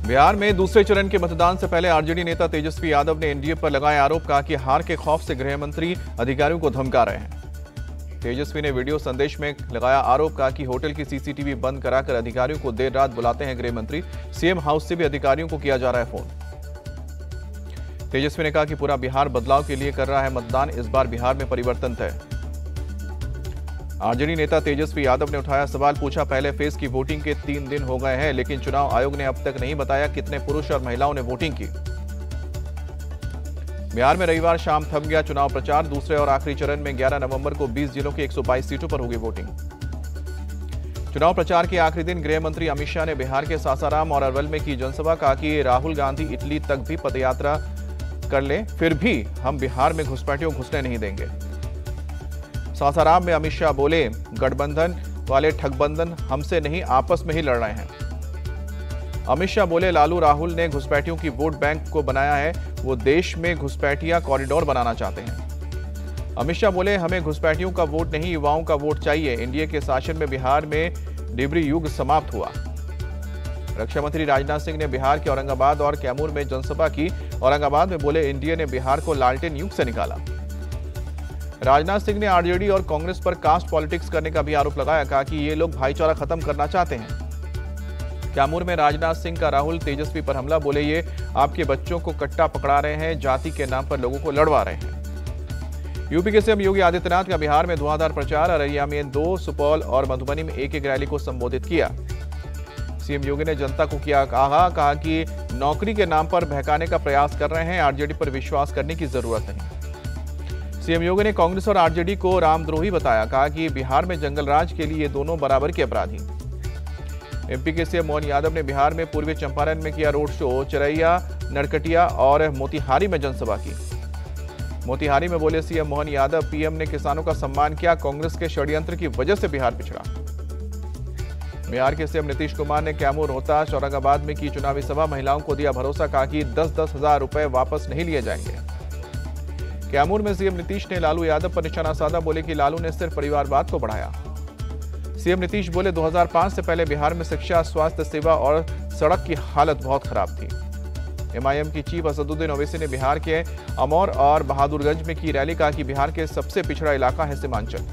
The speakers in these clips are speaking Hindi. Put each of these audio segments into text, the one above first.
बिहार में दूसरे चरण के मतदान से पहले आरजेडी नेता तेजस्वी यादव ने एनडीए पर लगाए आरोप, कहा कि हार के खौफ से गृह मंत्री अधिकारियों को धमका रहे हैं। तेजस्वी ने वीडियो संदेश में लगाया आरोप, कहा कि होटल की सीसीटीवी बंद कराकर अधिकारियों को देर रात बुलाते हैं गृह मंत्री। सीएम हाउस से भी अधिकारियों को किया जा रहा है फोन। तेजस्वी ने कहा कि पूरा बिहार बदलाव के लिए कर रहा है मतदान, इस बार बिहार में परिवर्तन तय। आरजेडी नेता तेजस्वी यादव ने उठाया सवाल, पूछा पहले फेज की वोटिंग के 3 दिन हो गए हैं, लेकिन चुनाव आयोग ने अब तक नहीं बताया कितने पुरुष और महिलाओं ने वोटिंग की। बिहार में रविवार शाम थम गया चुनाव प्रचार। दूसरे और आखिरी चरण में 11 नवंबर को 20 जिलों की 122 सीटों पर होगी वोटिंग। चुनाव प्रचार के आखिरी दिन गृह मंत्री अमित शाह ने बिहार के सासाराम और अरवल में की जनसभा, कहा कि राहुल गांधी इटली तक भी पदयात्रा कर ले, फिर भी हम बिहार में घुसपैठियों घुसने नहीं देंगे। सासाराम में अमित शाह बोले, गठबंधन वाले ठगबंधन हमसे नहीं आपस में ही लड़ रहे हैं। अमित शाह बोले, लालू राहुल ने घुसपैठियों की वोट बैंक को बनाया है, वो देश में घुसपैठिया कॉरिडोर बनाना चाहते हैं। अमित शाह बोले, हमें घुसपैठियों का वोट नहीं युवाओं का वोट चाहिए। एनडीए के शासन में बिहार में डिबरी युग समाप्त हुआ। रक्षा मंत्री राजनाथ सिंह ने बिहार के औरंगाबाद और कैमूर में जनसभा की। औरंगाबाद में बोले, एनडीए ने बिहार को लालटेन युग से निकाला। राजनाथ सिंह ने आरजेडी और कांग्रेस पर कास्ट पॉलिटिक्स करने का भी आरोप लगाया, कहा कि ये लोग भाईचारा खत्म करना चाहते हैं। कैमूर में राजनाथ सिंह का राहुल तेजस्वी पर हमला, बोले ये आपके बच्चों को कट्टा पकड़ा रहे हैं, जाति के नाम पर लोगों को लड़वा रहे हैं। यूपी के सीएम योगी आदित्यनाथ का बिहार में धुआंधार प्रचार। अररिया में 2, सुपौल और मधुबनी में एक रैली को संबोधित किया। सीएम योगी ने जनता को किया कहा कि नौकरी के नाम पर बहकाने का प्रयास कर रहे हैं, आरजेडी पर विश्वास करने की जरूरत नहीं। सीएम योगी ने कांग्रेस और आरजेडी को रामद्रोही बताया, कहा कि बिहार में जंगल राज के लिए ये दोनों बराबर के अपराधी। एमपी के सीएम मोहन यादव ने बिहार में पूर्वी चंपारण में किया रोड शो। चिरैया, नरकटिया और मोतिहारी में जनसभा की। मोतिहारी में बोले सीएम मोहन यादव, पीएम ने किसानों का सम्मान किया, कांग्रेस के षड्यंत्र की वजह से बिहार पिछड़ा। बिहार के सीएम नीतीश कुमार ने कैमूर, रोहतास, औरंगाबाद में की चुनावी सभा। महिलाओं को दिया भरोसा, कहा कि 10-10 हजार रुपए वापस नहीं लिए जाएंगे। कैमूर में सीएम नीतीश ने लालू यादव पर निशाना साधा, बोले कि लालू ने सिर्फ परिवारवाद को बढ़ाया। सीएम नीतीश बोले, 2005 से पहले बिहार में शिक्षा, स्वास्थ्य सेवा और सड़क की हालत बहुत खराब थी। एमआईएम की चीफ असदुद्दीन ओवैसी ने बिहार के अमौर और बहादुरगंज में की रैली, कहा कि बिहार के सबसे पिछड़ा इलाका है सीमांचल।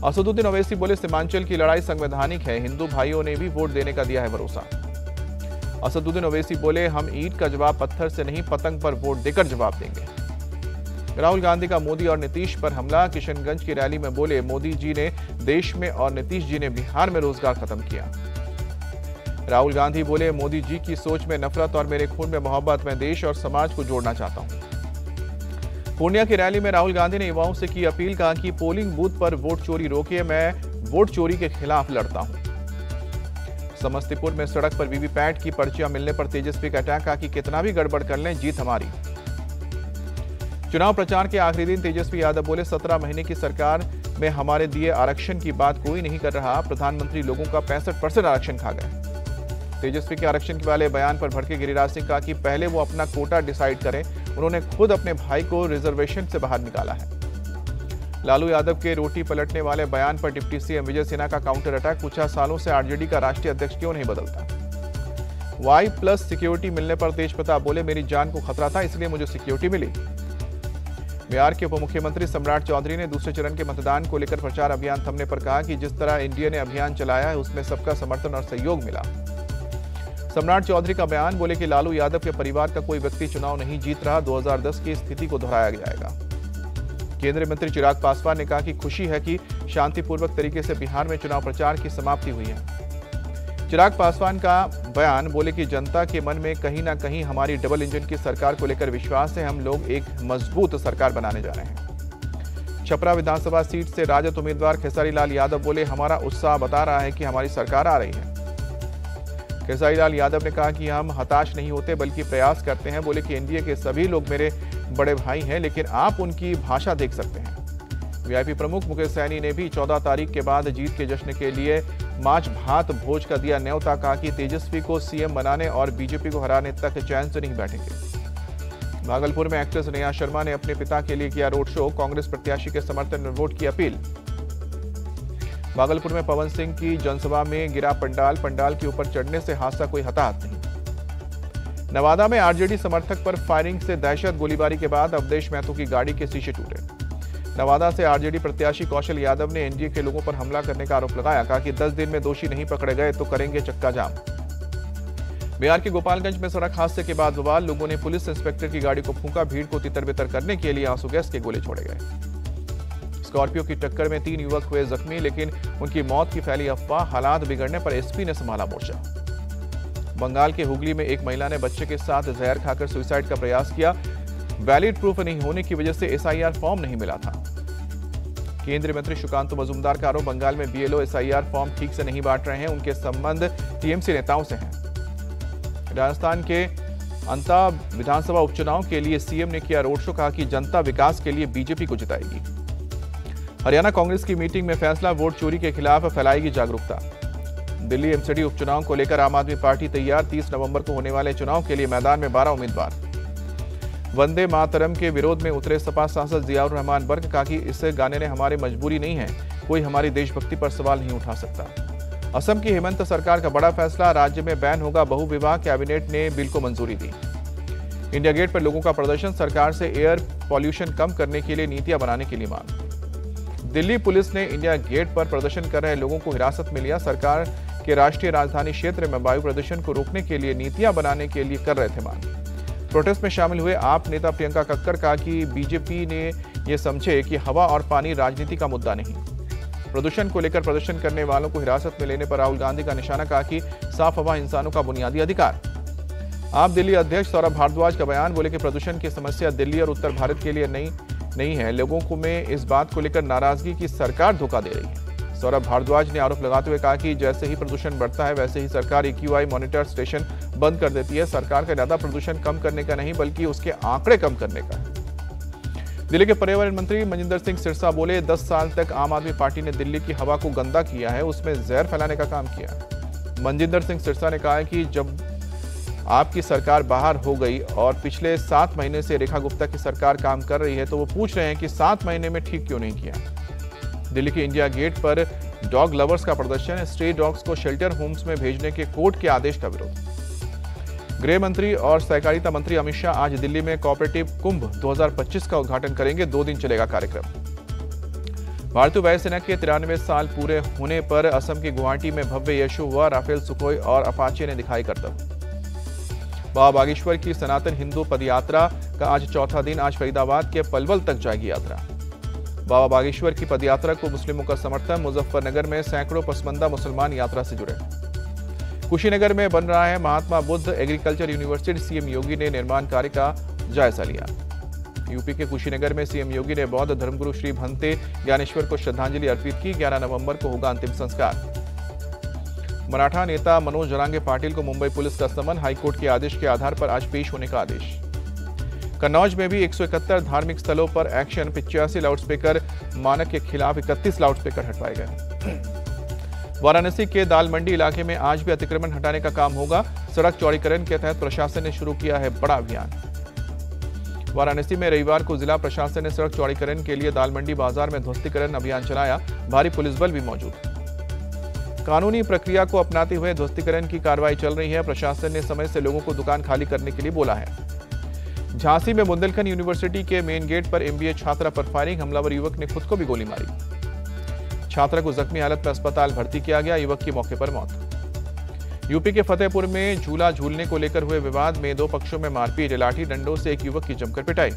असदुद्दीन ओवैसी बोले, सीमांचल की लड़ाई संवैधानिक है, हिंदू भाइयों ने भी वोट देने का दिया है भरोसा। असदुद्दीन ओवैसी बोले, हम ईंट का जवाब पत्थर से नहीं पतंग पर वोट देकर जवाब देंगे। राहुल गांधी का मोदी और नीतीश पर हमला। किशनगंज की रैली में बोले, मोदी जी ने देश में और नीतीश जी ने बिहार में रोजगार खत्म किया। राहुल गांधी बोले, मोदी जी की सोच में नफरत और मेरे खून में मोहब्बत, मैं देश और समाज को जोड़ना चाहता हूं। पूर्णिया की रैली में राहुल गांधी ने युवाओं से की अपील, कहा कि पोलिंग बूथ पर वोट चोरी रोकिए, मैं वोट चोरी के खिलाफ लड़ता हूं। समस्तीपुर में सड़क पर वीवीपैट की पर्चियां मिलने पर तेजस्वी का अटैक, कहा कि कितना भी गड़बड़ कर लें, जीत हमारी। चुनाव प्रचार के आखिरी दिन तेजस्वी यादव बोले, 17 महीने की सरकार में हमारे दिए आरक्षण की बात कोई नहीं कर रहा, प्रधानमंत्री लोगों का 65% आरक्षण खा गए। तेजस्वी के आरक्षण वाले बयान पर भड़के गिरिराज सिंह, कहा कि पहले वो अपना कोटा डिसाइड करें, उन्होंने खुद अपने भाई को रिजर्वेशन से बाहर निकाला है। लालू यादव के रोटी पलटने वाले बयान पर डिप्टी सीएम विजय सिन्हा का काउंटर अटैक, पूछा सालों से आरजेडी का राष्ट्रीय अध्यक्ष क्यों नहीं बदलता। Y+ सिक्योरिटी मिलने पर तेज प्रताप बोले, मेरी जान को खतरा था इसलिए मुझे सिक्योरिटी मिली। बिहार के उप मुख्यमंत्री सम्राट चौधरी ने दूसरे चरण के मतदान को लेकर प्रचार अभियान थमने पर कहा कि जिस तरह एनडीए ने अभियान चलाया है उसमें सबका समर्थन और सहयोग मिला। सम्राट चौधरी का बयान, बोले कि लालू यादव के परिवार का कोई व्यक्ति चुनाव नहीं जीत रहा, 2010 की स्थिति को दोहराया जाएगा। केंद्रीय मंत्री चिराग पासवान ने कहा कि खुशी है कि शांतिपूर्वक तरीके से बिहार में चुनाव प्रचार की समाप्ति हुई है। चिराग पासवान का बयान, बोले कि जनता के मन में कहीं ना कहीं हमारी डबल इंजन की सरकार को लेकर विश्वास है, हम लोग एक मजबूत सरकार बनाने जा रहे हैं। छपरा विधानसभा सीट से राजद उम्मीदवार खेसारी लाल यादव बोले, हमारा उत्साह बता रहा है कि हमारी सरकार आ रही है। खेसारी लाल यादव ने कहा कि हम हताश नहीं होते बल्कि प्रयास करते हैं, बोले कि एनडीए के सभी लोग मेरे बड़े भाई हैं, लेकिन आप उनकी भाषा देख सकते हैं। वीआईपी प्रमुख मुकेश सैनी ने भी 14 तारीख के बाद जीत के जश्न के लिए माछ भात भोज का दिया न्योता, कहा कि तेजस्वी को सीएम बनाने और बीजेपी को हराने तक चैन से नहीं बैठेंगे। भागलपुर में एक्ट्रेस नेहा शर्मा ने अपने पिता के लिए किया रोड शो, कांग्रेस प्रत्याशी के समर्थन में वोट की अपील। भागलपुर में पवन सिंह की जनसभा में गिरा पंडाल के ऊपर चढ़ने से हादसा, कोई हताहत नहीं। नवादा में आरजेडी समर्थक पर फायरिंग से दहशत, गोलीबारी के बाद अवधेश महतो की गाड़ी के शीशे टूटे। नवादा से आरजेडी प्रत्याशी कौशल यादव ने एनडीए के लोगों पर हमला करने का आरोप लगाया। कहा कि 10 दिन में दोषी नहीं पकड़े गए तो करेंगे चक्का जाम। बिहार के गोपालगंज में सड़क हादसे के बाद बवाल, लोगों ने पुलिस इंस्पेक्टर की गाड़ी को फूंका। भीड़ को तितर-बितर करने के लिए आंसू गैस के गोले छोड़े गए। स्कॉर्पियो की टक्कर में 3 युवक हुए जख्मी, लेकिन उनकी मौत की फैली अफवाह। हालात बिगड़ने पर एसपी ने संभाला मोर्चा। बंगाल के हुगली में एक महिला ने बच्चे के साथ जहर खाकर सुसाइड का प्रयास किया। वैलिड प्रूफ नहीं होने की वजह से एसआईआर फॉर्म नहीं मिला था। केंद्रीय मंत्री सुकांतु मजूमदार का आरोप, बंगाल में बीएलओ एसआईआर फॉर्म ठीक से नहीं बांट रहे हैं। उनके संबंध टीएमसी नेताओं से हैं। राजस्थान के अंता विधानसभा उपचुनाव के लिए सीएम ने किया रोड शो। कहा कि जनता विकास के लिए बीजेपी को जिताएगी। हरियाणा कांग्रेस की मीटिंग में फैसला, वोट चोरी के खिलाफ फैलाएगी जागरूकता। दिल्ली एमसीडी उपचुनाव को लेकर आम आदमी पार्टी तैयार। 30 नवंबर को होने वाले चुनाव के लिए मैदान में 12 उम्मीदवार। वंदे मातरम के विरोध में उतरे सपा सांसद जियाउर रहमान बर्क। कहा कि इस गाने ने हमारी मजबूरी नहीं है, कोई हमारी देशभक्ति पर सवाल नहीं उठा सकता। असम की हेमंत सरकार का बड़ा फैसला, राज्य में बैन होगा बहुविवाह। कैबिनेट ने बिल को मंजूरी दी। इंडिया गेट पर लोगों का प्रदर्शन, सरकार से एयर पॉल्यूशन कम करने के लिए नीतियां बनाने के लिए मांग। दिल्ली पुलिस ने इंडिया गेट पर प्रदर्शन कर रहे लोगों को हिरासत में लिया। सरकार के राष्ट्रीय राजधानी क्षेत्र में वायु प्रदूषण को रोकने के लिए नीतियां बनाने के लिए कर रहे थे मांग। प्रोटेस्ट में शामिल हुए आप नेता प्रियंका कक्कर। कहा कि बीजेपी ने यह समझे कि हवा और पानी राजनीति का मुद्दा नहीं। प्रदूषण को लेकर प्रदर्शन करने वालों को हिरासत में लेने पर राहुल गांधी का निशाना। कहा कि साफ हवा इंसानों का बुनियादी अधिकार। आप दिल्ली अध्यक्ष सौरभ भारद्वाज का बयान, बोले कि प्रदूषण की समस्या दिल्ली और उत्तर भारत के लिए नहीं है। लोगों को में इस बात को लेकर नाराजगी की सरकार धोखा दे रही है। सौरभ भारद्वाज ने आरोप लगाते हुए कहा कि जैसे ही प्रदूषण बढ़ता है वैसे ही सरकार EQI मॉनिटर स्टेशन बंद कर देती है। सरकार का इरादा प्रदूषण कम करने का नहीं बल्कि उसके आंकड़े कम करने का है। दिल्ली के पर्यावरण मंत्री मनजिंदर सिंह सिरसा बोले, 10 साल तक आम आदमी पार्टी ने दिल्ली की हवा को गंदा किया है, उसमें जहर फैलाने का काम किया। मनजिंदर सिंह सिरसा ने कहा है कि जब आपकी सरकार बाहर हो गई और पिछले 7 महीने से रेखा गुप्ता की सरकार काम कर रही है तो वो पूछ रहे हैं कि 7 महीने में ठीक क्यों नहीं किया। दिल्ली के इंडिया गेट पर डॉग लवर्स का प्रदर्शन, स्ट्रे डॉग्स को शेल्टर होम्स में भेजने के कोर्ट के आदेश का विरोध। गृह मंत्री और सहकारिता मंत्री अमित शाह आज दिल्ली में कोऑपरेटिव कुंभ 2025 का उद्घाटन करेंगे। 2 दिन चलेगा कार्यक्रम। भारतीय वायुसेना के 93 साल पूरे होने पर असम के गुवाहाटी में भव्य यशु हुआ। राफेल, सुखोई और अपाचे ने दिखाई करतब। बाबा बागेश्वर की सनातन हिंदू पदयात्रा का आज चौथा दिन। आज फरीदाबाद के पलवल तक जाएगी यात्रा। बाबा बागेश्वर की पदयात्रा को मुस्लिमों का समर्थन। मुजफ्फरनगर में सैकड़ों पसमंदा मुसलमान यात्रा से जुड़े। कुशीनगर में बन रहा है Mahatma Buddha agriculture university. CM योगी ने निर्माण कार्य का जायजा लिया। यूपी के कुशीनगर में सीएम योगी ने बौद्ध धर्मगुरु श्री भंते ज्ञानेश्वर को श्रद्धांजलि अर्पित की। 11 नवंबर को होगा अंतिम संस्कार। मराठा नेता मनोज जरांगे पाटिल को मुंबई पुलिस का समन। हाईकोर्ट के आदेश के आधार पर आज पेश होने का आदेश। कन्नौज में भी 171 धार्मिक स्थलों पर एक्शन। 85 लाउडस्पीकर मानक के खिलाफ 31 लाउडस्पीकर हटवाए गए। वाराणसी के दाल मंडी इलाके में आज भी अतिक्रमण हटाने का काम होगा। सड़क चौड़ीकरण के तहत प्रशासन ने शुरू किया है बड़ा अभियान। वाराणसी में रविवार को जिला प्रशासन ने सड़क चौड़ीकरण के लिए दाल मंडी बाजार में ध्वस्तीकरण अभियान चलाया। भारी पुलिस बल भी मौजूद। कानूनी प्रक्रिया को अपनाते हुए ध्वस्तीकरण की कार्रवाई चल रही है। प्रशासन ने समय से लोगों को दुकान खाली करने के लिए बोला है। झांसी में बुंदेलखंड यूनिवर्सिटी के मेन गेट पर MBA छात्रा पर फायरिंग। हमलावर युवक ने खुद को भी गोली मारी। छात्रा को जख्मी हालत में अस्पताल भर्ती किया गया। युवक की मौके पर मौत। यूपी के फतेहपुर में झूला झूलने को लेकर हुए विवाद में 2 पक्षों में मारपीट। लाठी डंडों से एक युवक की जमकर पिटाई।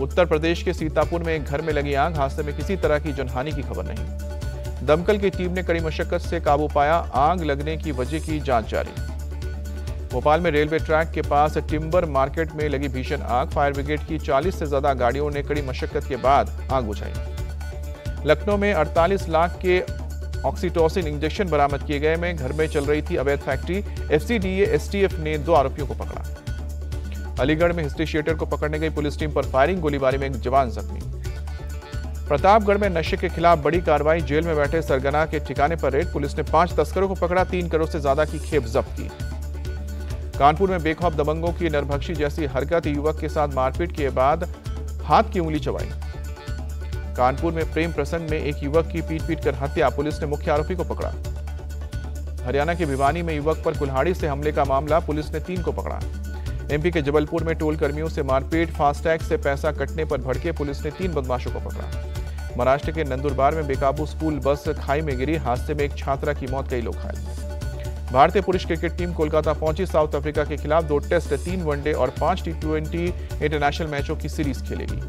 उत्तर प्रदेश के सीतापुर में एक घर में लगी आग। हादसे में किसी तरह की जनहानि की खबर नहीं। दमकल की टीम ने कड़ी मशक्कत से काबू पाया। आग लगने की वजह की जांच जारी। भोपाल में रेलवे ट्रैक के पास टिम्बर मार्केट में लगी भीषण आग। फायर ब्रिगेड की 40 से ज्यादा गाड़ियों ने कड़ी मशक्कत के बाद आग बुझाई। लखनऊ में 48 लाख के ऑक्सीटोसिन इंजेक्शन बरामद किए गए। में घर में चल रही थी अवैध फैक्ट्री। FCDA STF ने 2 आरोपियों को पकड़ा। अलीगढ़ में हिस्ट्री थिएटर को पकड़ने गई पुलिस टीम पर फायरिंग। गोलीबारी में एक जवान जख्मी। प्रतापगढ़ में नशे के खिलाफ बड़ी कार्रवाई। जेल में बैठे सरगना के ठिकाने पर रेड। पुलिस ने 5 तस्करों को पकड़ा। 3 करोड़ से ज्यादा की खेप जब्त की। कानपुर में बेखौफ दबंगों की नरभक्षी जैसी हरकत। युवक के साथ मारपीट के बाद हाथ की उंगली चबाई। कानपुर में प्रेम प्रसंग में एक युवक की पीट कर हत्या। पुलिस ने मुख्य आरोपी को पकड़ा। हरियाणा के भिवानी में युवक पर कुल्हाड़ी से हमले का मामला, पुलिस ने 3 को पकड़ा। एमपी के जबलपुर में टोल कर्मियों से मारपीट, फास्टैग से पैसा कटने पर भड़के पुलिस ने 3 बदमाशों को पकड़ा। महाराष्ट्र के नंदुरबार में बेकाबू स्कूल बस खाई में गिरी, हादसे में एक छात्रा की मौत, कई लोग घायल। भारतीय पुरुष क्रिकेट टीम कोलकाता पहुंची, साउथ अफ्रीका के खिलाफ 2 टेस्ट, 3 वनडे और 5 T20 इंटरनेशनल मैचों की सीरीज खेलेगी।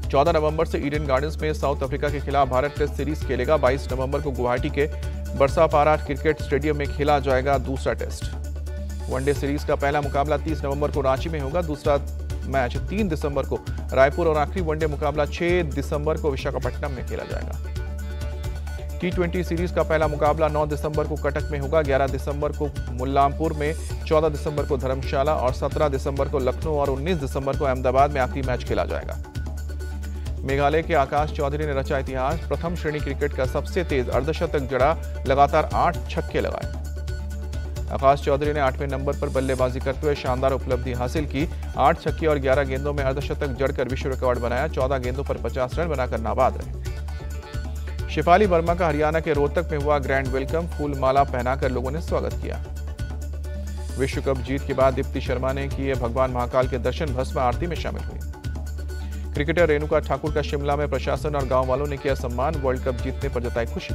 14 नवंबर से ईडन गार्डन्स में साउथ अफ्रीका के खिलाफ भारत टेस्ट सीरीज खेलेगा। 22 नवंबर को गुवाहाटी के बरसापारा क्रिकेट स्टेडियम में खेला जाएगा दूसरा टेस्ट। वनडे सीरीज का पहला मुकाबला 30 नवंबर को रांची में होगा, दूसरा मैच 3 दिसंबर को रायपुर और आखिरी वनडे मुकाबला 6 दिसंबर को विशाखापट्टनम में खेला जाएगा। T20 सीरीज का पहला मुकाबला 9 दिसंबर को कटक में होगा, 11 दिसंबर को मुल्लामपुर में, 14 दिसंबर को धर्मशाला और 17 दिसंबर को लखनऊ और 19 दिसंबर को अहमदाबाद में आखिरी मैच खेला जाएगा। मेघालय के आकाश चौधरी ने रचा इतिहास, प्रथम श्रेणी क्रिकेट का सबसे तेज अर्धशतक जड़ा, लगातार 8 छक्के लगाए। आकाश चौधरी ने 8वें नंबर पर बल्लेबाजी करते हुए शानदार उपलब्धि हासिल की। 8 छक्के और 11 गेंदों में अर्धशतक जड़कर विश्व रिकॉर्ड बनाया। 14 गेंदों पर 50 रन बनाकर नाबाद रहे। शेफाली वर्मा का हरियाणा के रोहतक में हुआ ग्रैंड वेलकम, फूल माला पहनाकर लोगों ने स्वागत किया। विश्व कप जीत के बाद दीप्ति शर्मा ने किए भगवान महाकाल के दर्शन, भस्म आरती में शामिल हुई। क्रिकेटर रेणुका ठाकुर का शिमला में प्रशासन और गांव वालों ने किया सम्मान, वर्ल्ड कप जीतने पर जताई खुशी।